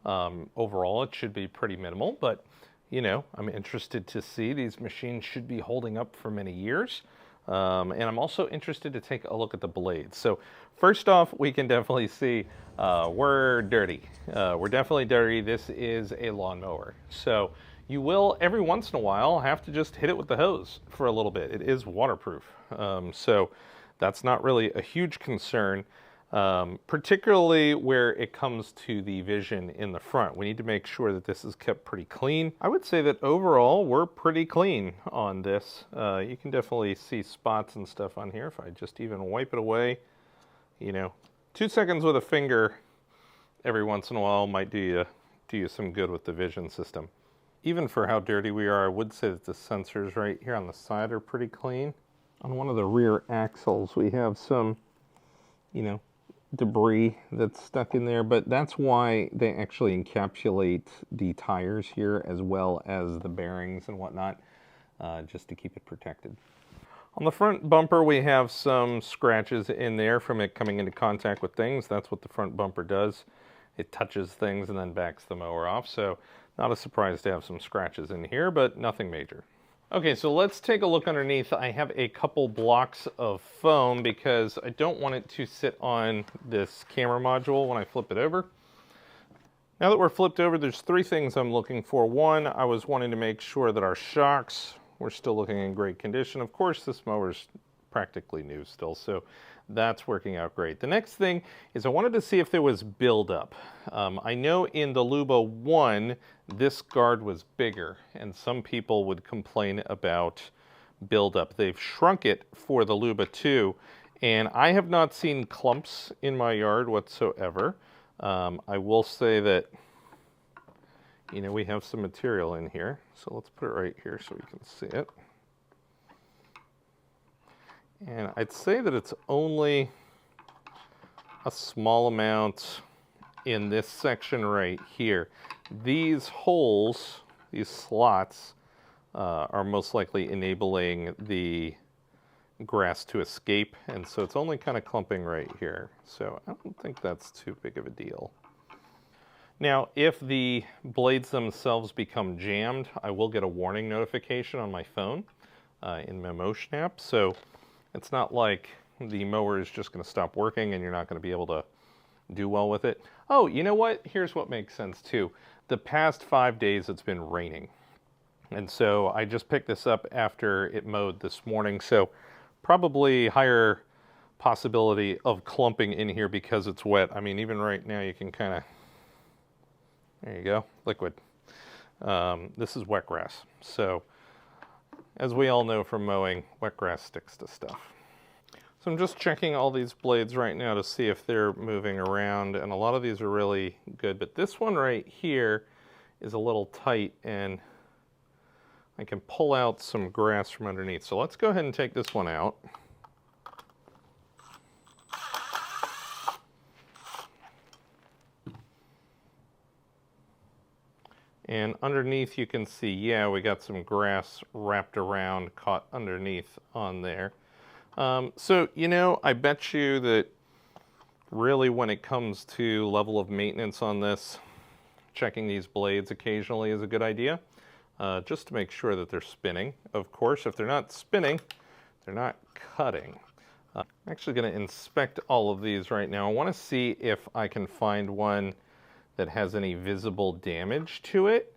Overall, it should be pretty minimal, but you know, I'm interested to see. These machines should be holding up for many years. And I'm also interested to take a look at the blades. So first off, we can definitely see we're dirty. We're definitely dirty. This is a lawnmower. So you will, every once in a while, have to just hit it with the hose for a little bit. It is waterproof. So that's not really a huge concern. Particularly where it comes to the vision in the front. We need to make sure that this is kept pretty clean. I would say that overall we're pretty clean on this. You can definitely see spots and stuff on here. If I just even wipe it away, you know, 2 seconds with a finger every once in a while might do you some good with the vision system. Even for how dirty we are, I would say that the sensors right here on the side are pretty clean. On one of the rear axles we have some, you know, debris that's stuck in there, but that's why they actually encapsulate the tires here as well as the bearings and whatnot, just to keep it protected. On the front bumper we have some scratches in there from it coming into contact with things. That's what the front bumper does. It touches things and then backs the mower off, so not a surprise to have some scratches in here, but nothing major. Okay, so let's take a look underneath. I have a couple blocks of foam because I don't want it to sit on this camera module when I flip it over. Now that we're flipped over, there's 3 things I'm looking for. One, I was wanting to make sure that our shocks were still looking in great condition. Of course, this mower's practically new still, so that's working out great. The next thing is I wanted to see if there was buildup. I know in the Luba 1, this guard was bigger, and some people would complain about buildup. They've shrunk it for the Luba 2, and I have not seen clumps in my yard whatsoever. I will say that, you know, we have some material in here, so let's put it right here so we can see it. And I'd say that it's only a small amount in this section right here. These holes, these slots, are most likely enabling the grass to escape, and so it's only kind of clumping right here. So I don't think that's too big of a deal. Now, if the blades themselves become jammed, I will get a warning notification on my phone in Mamotion app. So it's not like the mower is just going to stop working and you're not going to be able to do well with it. Oh, you know what? Here's what makes sense too. The past 5 days it's been raining. And so I just picked this up after it mowed this morning. So probably higher possibility of clumping in here because it's wet. I mean, even right now you can kind of, there you go, liquid. This is wet grass. So as we all know from mowing, wet grass sticks to stuff. So I'm just checking all these blades right now to see if they're moving around, and a lot of these are really good, but this one right here is a little tight and I can pull out some grass from underneath. So let's go ahead and take this one out. And underneath you can see, yeah, we got some grass wrapped around, caught underneath on there. So, you know, I bet you that really when it comes to level of maintenance on this, checking these blades occasionally is a good idea, just to make sure that they're spinning. Of course, if they're not spinning, they're not cutting. I'm actually going to inspect all of these right now. I want to see if I can find one that has any visible damage to it.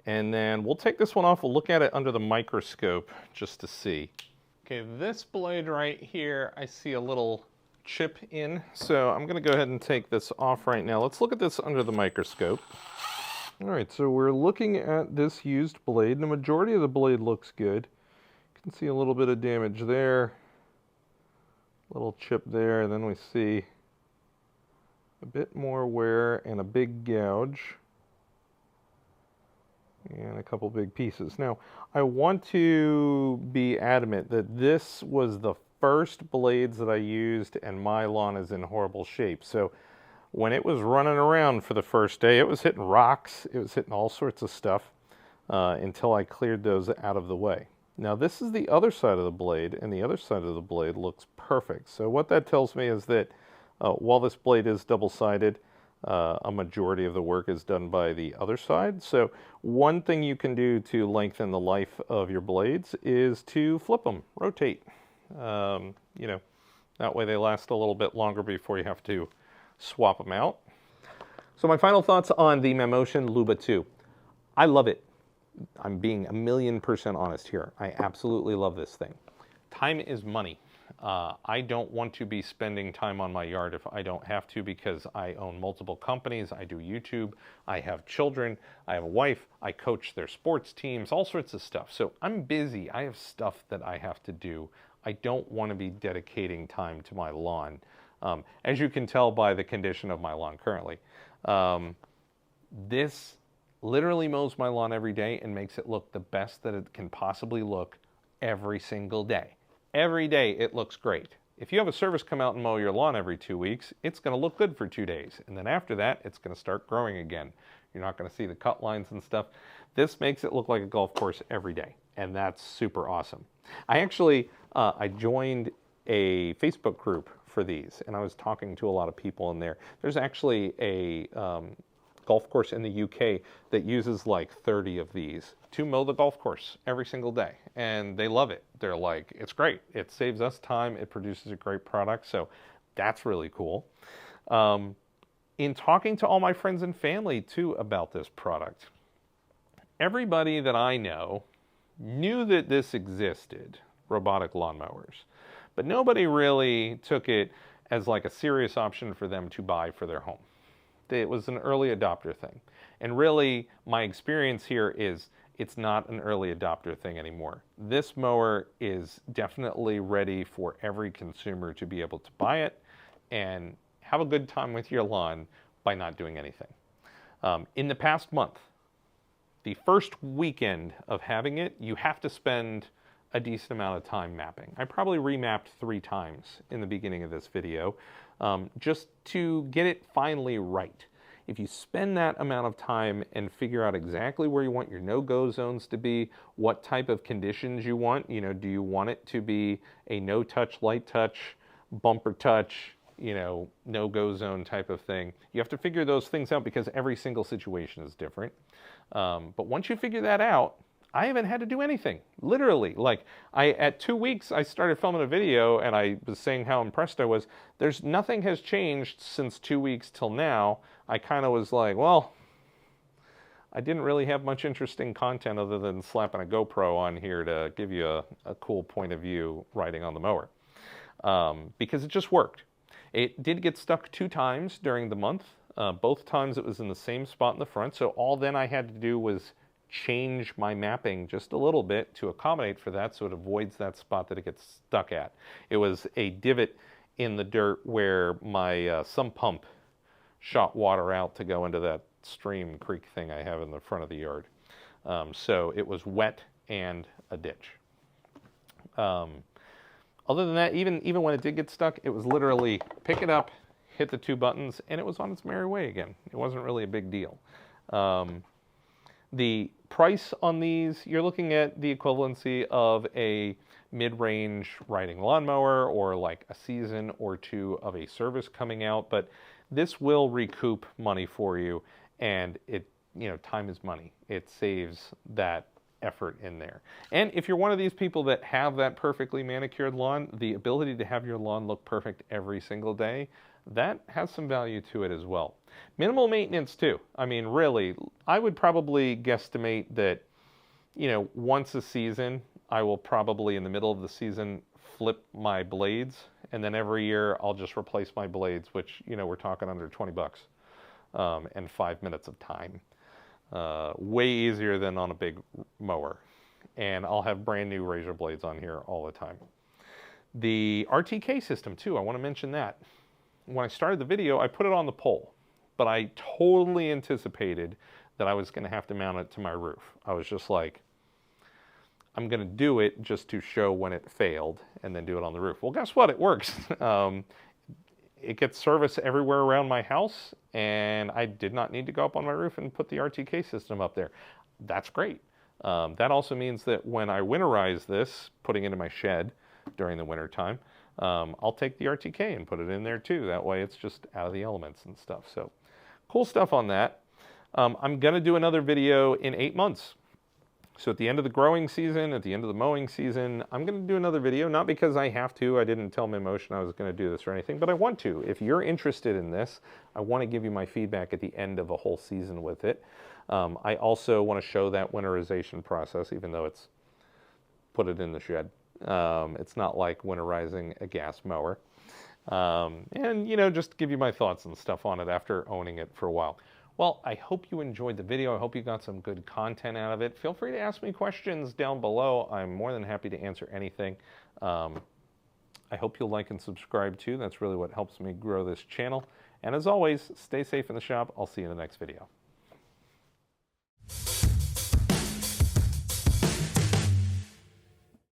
And then we'll take this one off. We'll look at it under the microscope just to see. Okay, this blade right here, I see a little chip in. So I'm going to go ahead and take this off right now. Let's look at this under the microscope. All right, so we're looking at this used blade. The majority of the blade looks good. You can see a little bit of damage there, little chip there, and then we see a bit more wear and a big gouge. and a couple big pieces. Now, I want to be adamant that this was the first blades that I used, and my lawn is in horrible shape. So when it was running around for the first day, it was hitting rocks, it was hitting all sorts of stuff until I cleared those out of the way. Now this is the other side of the blade, and the other side of the blade looks perfect. So what that tells me is that while this blade is double-sided, a majority of the work is done by the other side. So one thing you can do to lengthen the life of your blades is to flip them, rotate. You know, that way they last a little bit longer before you have to swap them out. So my final thoughts on the Mamotion Luba 2. I love it. I'm being 1,000,000% honest here. I absolutely love this thing. Time is money. I don't want to be spending time on my yard if I don't have to, because I own multiple companies, I do YouTube, I have children, I have a wife, I coach their sports teams, all sorts of stuff. So I'm busy, I have stuff that I have to do. I don't want to be dedicating time to my lawn. As you can tell by the condition of my lawn currently. This literally mows my lawn every day and makes it look the best that it can possibly look every single day. Every day it looks great. If you have a service come out and mow your lawn every 2 weeks, it's going to look good for 2 days. And then after that, it's going to start growing again. You're not going to see the cut lines and stuff. This makes it look like a golf course every day. And that's super awesome. I actually, I joined a Facebook group for these, and I was talking to a lot of people in there. There's actually a golf course in the UK that uses like 30 of these to mow the golf course every single day, and they love it. They're like, it's great. It saves us time. It produces a great product, so that's really cool. In talking to all my friends and family too about this product, everybody that I know knew that this existed, robotic lawnmowers, but nobody really took it as like a serious option for them to buy for their home. It was an early adopter thing. And really, my experience here is it's not an early adopter thing anymore. This mower is definitely ready for every consumer to be able to buy it and have a good time with your lawn by not doing anything. In the past month, the first weekend of having it, you have to spend a decent amount of time mapping. I probably remapped 3 times in the beginning of this video just to get it finally right. If you spend that amount of time and figure out exactly where you want your no-go zones to be, what type of conditions you want, you know, do you want it to be a no-touch, light touch, bumper touch, you know, no-go zone type of thing. You have to figure those things out because every single situation is different. But once you figure that out, I haven't had to do anything, literally. Like, at 2 weeks, I started filming a video and I was saying how impressed I was. Nothing has changed since 2 weeks till now. I kind of was like, well, I didn't really have much interesting content other than slapping a GoPro on here to give you a cool point of view riding on the mower. Because it just worked. It did get stuck 2 times during the month. Both times it was in the same spot in the front, so all then I had to do was change my mapping just a little bit to accommodate for that so it avoids that spot that it gets stuck at. It was a divot in the dirt where my sump pump shot water out to go into that stream creek thing I have in the front of the yard. So it was wet and a ditch. Other than that, even when it did get stuck, it was literally pick it up, hit the 2 buttons, and it was on its merry way again. It wasn't really a big deal. The price on these, you're looking at the equivalency of a mid-range riding lawnmower or like a season or 2 of a service coming out, but this will recoup money for you, and it, you know, time is money. It saves that effort in there. And if you're one of these people that have that perfectly manicured lawn, the ability to have your lawn look perfect every single day, that has some value to it as well. Minimal maintenance too. I mean, really, I would probably guesstimate that, you know, once a season, I will probably in the middle of the season flip my blades, and then every year I'll just replace my blades, which, you know, we're talking under 20 bucks and 5 minutes of time. Way easier than on a big mower. And I'll have brand new razor blades on here all the time. The RTK system too, I want to mention that. When I started the video, I put it on the poll, but I totally anticipated that I was going to have to mount it to my roof. I was just like, I'm going to do it just to show when it failed and then do it on the roof. Well, guess what? It works. It gets service everywhere around my house, and I did not need to go up on my roof and put the RTK system up there. That's great. That also means that when I winterize this, putting it in my shed during the winter time, I'll take the RTK and put it in there too. That way it's just out of the elements and stuff. So cool stuff on that. I'm going to do another video in 8 months. So at the end of the growing season, at the end of the mowing season, I'm going to do another video, not because I have to. I didn't tell Mamotion I was going to do this or anything, but I want to. If you're interested in this, I want to give you my feedback at the end of a whole season with it. I also want to show that winterization process, even though it's put it in the shed. It's not like winterizing a gas mower. And, you know, just give you my thoughts and stuff on it after owning it for a while. Well, I hope you enjoyed the video. I hope you got some good content out of it. Feel free to ask me questions down below. I'm more than happy to answer anything. I hope you'll like and subscribe too. That's really what helps me grow this channel. And as always, stay safe in the shop. I'll see you in the next video.